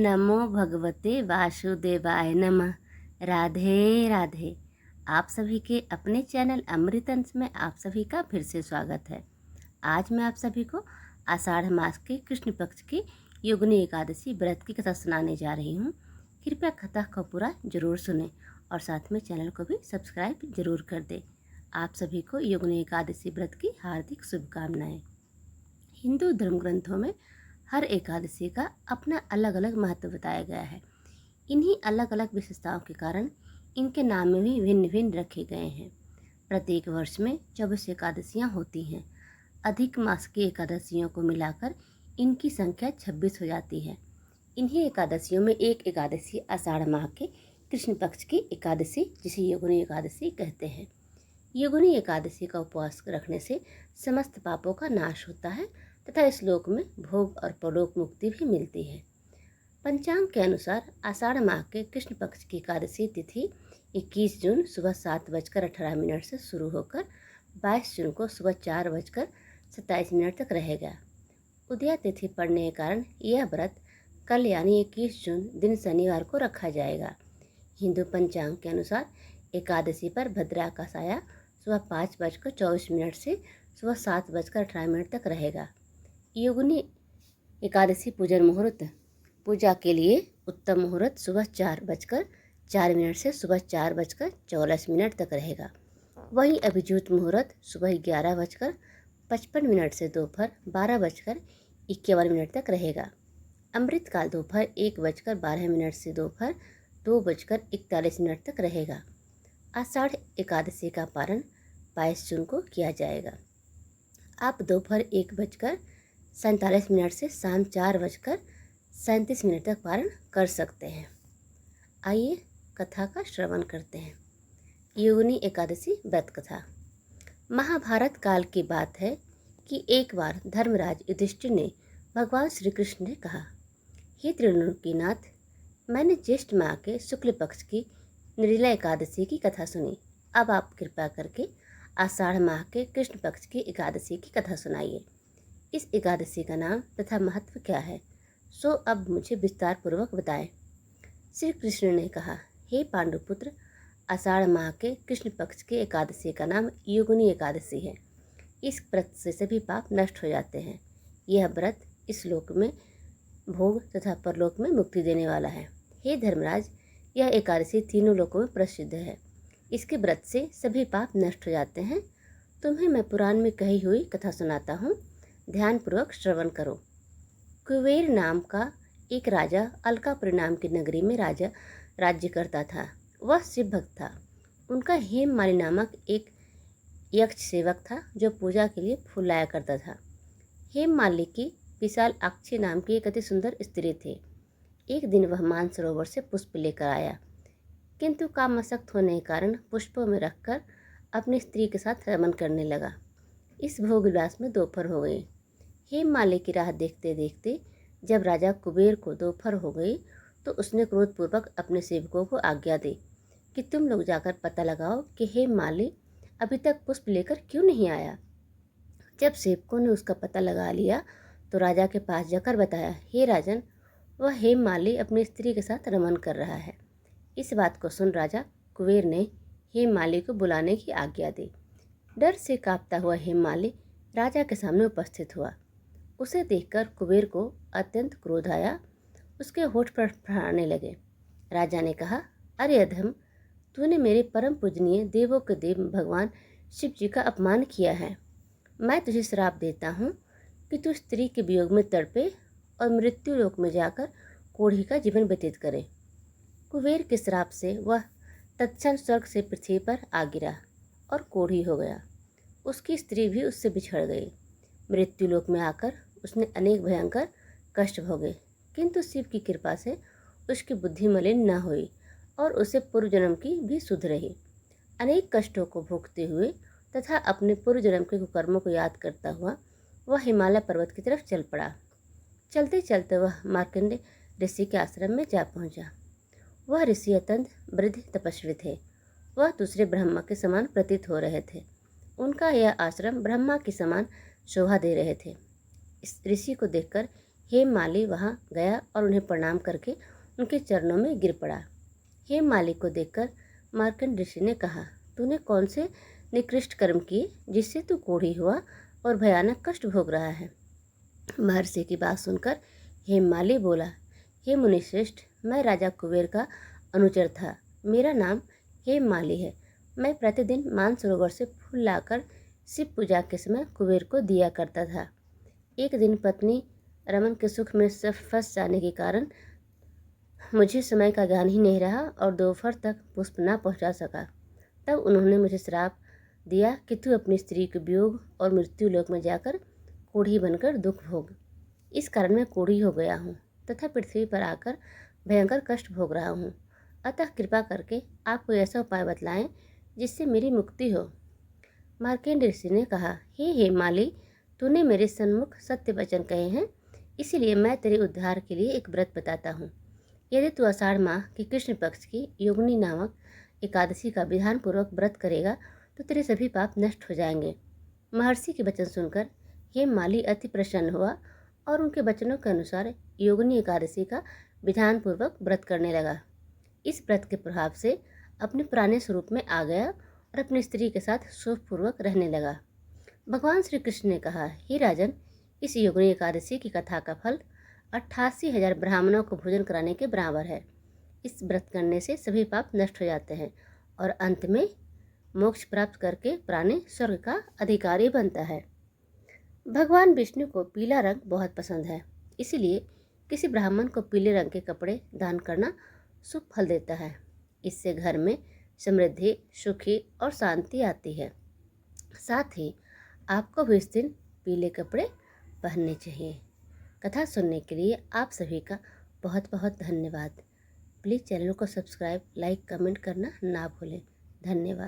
नमो भगवते वासुदेवाय नमः। राधे राधे। आप सभी के अपने चैनल अमृत अंश में आप सभी का फिर से स्वागत है। आज मैं आप सभी को आषाढ़ मास के कृष्ण पक्ष की योगिनी एकादशी व्रत की कथा सुनाने जा रही हूँ। कृपया कथा को पूरा जरूर सुनें और साथ में चैनल को भी सब्सक्राइब जरूर कर दें। आप सभी को योगिनी एकादशी व्रत की हार्दिक शुभकामनाएं। हिंदू धर्म ग्रंथों में हर एकादशी का अपना अलग अलग महत्व बताया गया है। इन्हीं अलग अलग विशेषताओं के कारण इनके नाम में भी भिन्न भिन्न रखे गए हैं। प्रत्येक वर्ष में 24 एकादशियाँ होती हैं। अधिक मास की एकादशियों को मिलाकर इनकी संख्या 26 हो जाती है। इन्हीं एकादशियों में एक एकादशी आषाढ़ माह के कृष्ण पक्ष की एकादशी, जिसे योगिनी एकादशी कहते हैं। योगिनी एकादशी का उपवास रखने से समस्त पापों का नाश होता है तथा इस लोक में भोग और परलोक मुक्ति भी मिलती है। पंचांग के अनुसार आषाढ़ माह के कृष्ण पक्ष की एकादशी तिथि 21 जून सुबह 7:18 से शुरू होकर 22 जून को सुबह 4:27 तक रहेगा। उदया तिथि पड़ने के कारण यह व्रत कल यानी 21 जून दिन शनिवार को रखा जाएगा। हिंदू पंचांग के अनुसार एकादशी पर भद्रा का साया सुबह 5:24 से सुबह 7:18 तक रहेगा। योगिनी एकादशी पूजन मुहूर्त। पूजा के लिए उत्तम मुहूर्त सुबह 4:04 से सुबह 4:14 तक रहेगा। वहीं अभिजीत मुहूर्त सुबह 11:55 से दोपहर 12:51 तक रहेगा। अमृतकाल दोपहर 1:12 से दोपहर 2:41 तक रहेगा। आषाढ़ एकादशी का पारण 22 जून को किया जाएगा। आप दोपहर 1:47 से शाम 4:37 तक पारण कर सकते हैं। आइए कथा का श्रवण करते हैं। योगिनी एकादशी व्रत कथा। महाभारत काल की बात है कि एक बार धर्मराज युधिष्ठिर ने भगवान श्री कृष्ण ने कहा, हे त्रिलोकीनाथ, मैंने ज्येष्ठ माह के शुक्ल पक्ष की निर्जला एकादशी की कथा सुनी। अब आप कृपा करके आषाढ़ माह के कृष्ण पक्ष की एकादशी की कथा सुनाइए। इस एकादशी का नाम तथा महत्व क्या है, सो अब मुझे विस्तार पूर्वक बताएं। श्री कृष्ण ने कहा, हे पांडुपुत्र, आषाढ़ माह के कृष्ण पक्ष की एकादशी का नाम योगिनी एकादशी है। इस व्रत से सभी पाप नष्ट हो जाते हैं। यह व्रत इस लोक में भोग तथा परलोक में मुक्ति देने वाला है। हे धर्मराज, यह एकादशी तीनों लोकों में प्रसिद्ध है। इसके व्रत से सभी पाप नष्ट हो जाते हैं। तुम्हें मैं पुराण में कही हुई कथा सुनाता हूँ, ध्यानपूर्वक श्रवण करो। कुबेर नाम का एक राजा अलकापुरी नाम की नगरी में राज्य करता था। वह शिव भक्त था। उनका हेममाली नामक एक यक्ष सेवक था जो पूजा के लिए फूल लाया करता था। हेममाली की विशालाक्षी नाम की एक अति सुंदर स्त्री थी। एक दिन वह मानसरोवर से पुष्प लेकर आया, किंतु कामासक्त होने के कारण पुष्पों में रखकर अपनी स्त्री के साथ रमन करने लगा। इस भोग विलास में दोपहर हो गई। हेममाली की राह देखते देखते जब राजा कुबेर को दोपहर हो गई तो उसने क्रोधपूर्वक अपने सेवकों को आज्ञा दी कि तुम लोग जाकर पता लगाओ कि हेममाली अभी तक पुष्प लेकर क्यों नहीं आया। जब सेवकों ने उसका पता लगा लिया तो राजा के पास जाकर बताया, हे राजन, वह हेममाली अपनी स्त्री के साथ रमन कर रहा है। इस बात को सुन राजा कुबेर ने हेममाली को बुलाने की आज्ञा दी। डर से कांपता हुआ हेममाली राजा के सामने उपस्थित हुआ। उसे देखकर कुबेर को अत्यंत क्रोध आया। उसके होठ पर फड़फड़ाने लगे। राजा ने कहा, अरे अधम, तूने मेरे परम पूजनीय देवों के देव भगवान शिव जी का अपमान किया है। मैं तुझे श्राप देता हूँ कि तू स्त्री के वियोग में तड़पे और मृत्यु लोक में जाकर कोढ़ी का जीवन व्यतीत करे। कुबेर के श्राप से वह तत्क्षण स्वर्ग से पृथ्वी पर आ गिरा और कोढ़ी हो गया। उसकी स्त्री भी उससे बिछड़ गई। मृत्यु लोक में आकर उसने अनेक भयंकर कष्ट भोगे, किंतु शिव की कृपा से उसकी बुद्धि मलिन न हुई और उसे पूर्व जन्म की भी सुध रही। अनेक कष्टों को भोगते हुए तथा अपने पूर्व जन्म के कुकर्मों को याद करता हुआ वह हिमालय पर्वत की तरफ चल पड़ा। चलते चलते वह मार्कंडेय ऋषि के आश्रम में जा पहुंचा। वह ऋषि अत्यंत वृद्ध तपस्वी थे। वह दूसरे ब्रह्मा के समान प्रतीत हो रहे थे। उनका यह आश्रम ब्रह्मा के समान शोभा दे रहे थे। इस ऋषि को देखकर हेममाली वहाँ गया और उन्हें प्रणाम करके उनके चरणों में गिर पड़ा। हेममाली को देखकर मार्कंड ऋषि ने कहा, तूने कौन से निकृष्ट कर्म किए जिससे तू कोढ़ी हुआ और भयानक कष्ट भोग रहा है। महर्षि की बात सुनकर हेममाली बोला, हे मुनिश्रेष्ठ, मैं राजा कुबेर का अनुचर था। मेरा नाम हेममाली है। मैं प्रतिदिन मानसरोवर से फूल लाकर शिव पूजा के समय कुबेर को दिया करता था। एक दिन पत्नी रमन के सुख में सब फंस जाने के कारण मुझे समय का ज्ञान ही नहीं रहा और दोपहर तक पुष्प न पहुंचा सका। तब उन्होंने मुझे श्राप दिया कि तू अपनी स्त्री के वियोग और मृत्यु लोक में जाकर कोढ़ी बनकर दुख भोग। इस कारण मैं कोढ़ी हो गया हूँ तथा पृथ्वी पर आकर भयंकर कष्ट भोग रहा हूँ। अतः कृपा करके आप कोई ऐसा उपाय बतलाएं जिससे मेरी मुक्ति हो। मार्कंड ऋषि ने कहा, हे हेममाली, तूने मेरे सन्मुख सत्य वचन कहे हैं, इसीलिए मैं तेरे उद्धार के लिए एक व्रत बताता हूँ। यदि तू आषाढ़ माह की कृष्ण पक्ष की योगिनी नामक एकादशी का विधानपूर्वक व्रत करेगा तो तेरे सभी पाप नष्ट हो जाएंगे। महर्षि के वचन सुनकर हेममाली अति प्रसन्न हुआ और उनके वचनों के अनुसार योगिनी एकादशी का विधानपूर्वक व्रत करने लगा। इस व्रत के प्रभाव से अपने पुराने स्वरूप में आ गया और अपनी स्त्री के साथ सुखपूर्वक रहने लगा। भगवान श्री कृष्ण ने कहा, हे राजन, इस योगिनी एकादशी की कथा का फल 88,000 ब्राह्मणों को भोजन कराने के बराबर है। इस व्रत करने से सभी पाप नष्ट हो जाते हैं और अंत में मोक्ष प्राप्त करके प्राणी स्वर्ग का अधिकारी बनता है। भगवान विष्णु को पीला रंग बहुत पसंद है, इसीलिए किसी ब्राह्मण को पीले रंग के कपड़े दान करना शुभ फल देता है। इससे घर में समृद्धि, सुखी और शांति आती है। साथ ही आपको भी इस दिन पीले कपड़े पहनने चाहिए। कथा सुनने के लिए आप सभी का बहुत बहुत धन्यवाद। प्लीज़ चैनल को सब्सक्राइब, लाइक, कमेंट करना ना भूलें। धन्यवाद।